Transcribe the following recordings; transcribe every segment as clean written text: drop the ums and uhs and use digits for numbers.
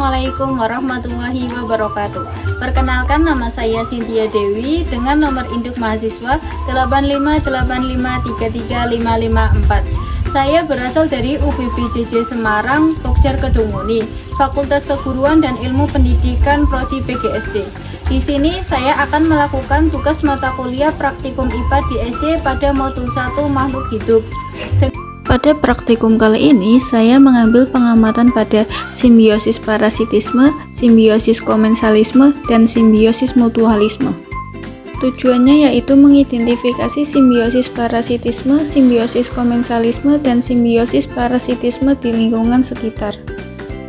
Assalamualaikum warahmatullahi wabarakatuh. Perkenalkan, nama saya Cynthia Dewi dengan nomor induk mahasiswa 858533554. Saya berasal dari UPBJJ Semarang, Tokjar Kedungmuni, Fakultas Keguruan dan Ilmu Pendidikan Prodi PGSD. Di sini saya akan melakukan tugas mata kuliah praktikum IPA di SD pada modul 1 makhluk hidup. Pada praktikum kali ini, saya mengambil pengamatan pada simbiosis parasitisme, simbiosis komensalisme, dan simbiosis mutualisme. Tujuannya yaitu mengidentifikasi simbiosis parasitisme, simbiosis komensalisme, dan simbiosis parasitisme di lingkungan sekitar.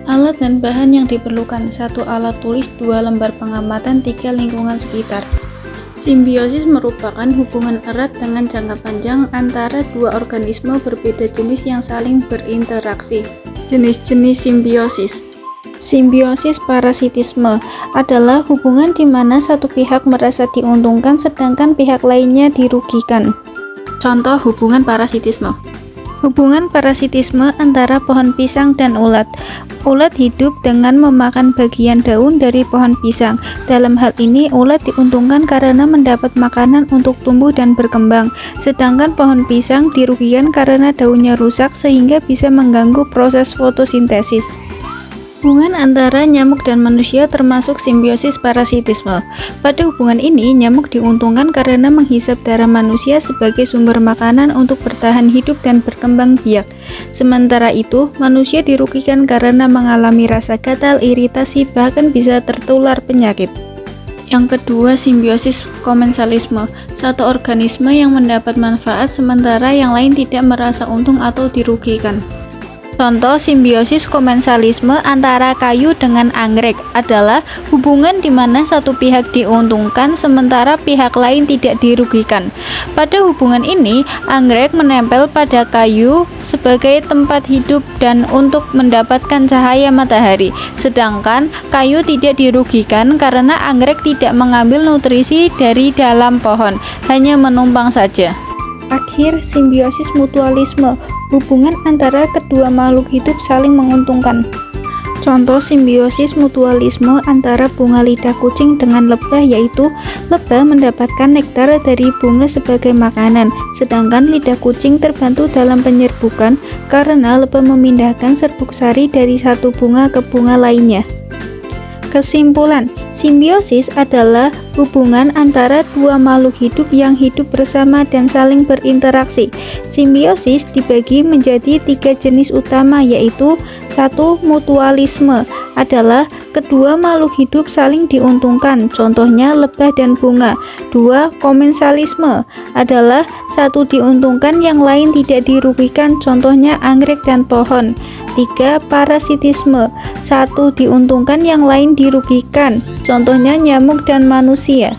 Alat dan bahan yang diperlukan: 1 alat tulis, 2 lembar pengamatan, 3 lingkungan sekitar. Simbiosis merupakan hubungan erat dengan jangka panjang antara dua organisme berbeda jenis yang saling berinteraksi. Jenis-jenis simbiosis. Simbiosis parasitisme adalah hubungan di mana satu pihak merasa diuntungkan sedangkan pihak lainnya dirugikan. Contoh hubungan parasitisme. Hubungan parasitisme antara pohon pisang dan ulat. Ulat hidup dengan memakan bagian daun dari pohon pisang. Dalam hal ini, ulat diuntungkan karena mendapat makanan untuk tumbuh dan berkembang, sedangkan pohon pisang dirugikan karena daunnya rusak sehingga bisa mengganggu proses fotosintesis. Hubungan antara nyamuk dan manusia termasuk simbiosis parasitisme. Pada hubungan ini, nyamuk diuntungkan karena menghisap darah manusia sebagai sumber makanan untuk bertahan hidup dan berkembang biak. Sementara itu, manusia dirugikan karena mengalami rasa gatal, iritasi, bahkan bisa tertular penyakit. Yang kedua, simbiosis komensalisme. Satu organisme yang mendapat manfaat sementara yang lain tidak merasa untung atau dirugikan. Contoh simbiosis komensalisme antara kayu dengan anggrek adalah hubungan di mana satu pihak diuntungkan sementara pihak lain tidak dirugikan. Pada hubungan ini, anggrek menempel pada kayu sebagai tempat hidup dan untuk mendapatkan cahaya matahari, sedangkan kayu tidak dirugikan karena anggrek tidak mengambil nutrisi dari dalam pohon, hanya menumpang saja. Akhir, simbiosis mutualisme, hubungan antara kedua makhluk hidup saling menguntungkan. Contoh simbiosis mutualisme antara bunga lidah kucing dengan lebah, yaitu lebah mendapatkan nektar dari bunga sebagai makanan, sedangkan lidah kucing terbantu dalam penyerbukan karena lebah memindahkan serbuk sari dari satu bunga ke bunga lainnya. Kesimpulan, simbiosis adalah hubungan antara dua makhluk hidup yang hidup bersama dan saling berinteraksi. Simbiosis dibagi menjadi 3 jenis utama, yaitu 1. Mutualisme adalah kedua makhluk hidup saling diuntungkan, contohnya lebah dan bunga. 2. Komensalisme adalah satu diuntungkan yang lain tidak dirugikan, contohnya anggrek dan pohon. 3. Parasitisme, satu diuntungkan yang lain dirugikan, contohnya nyamuk dan manusia.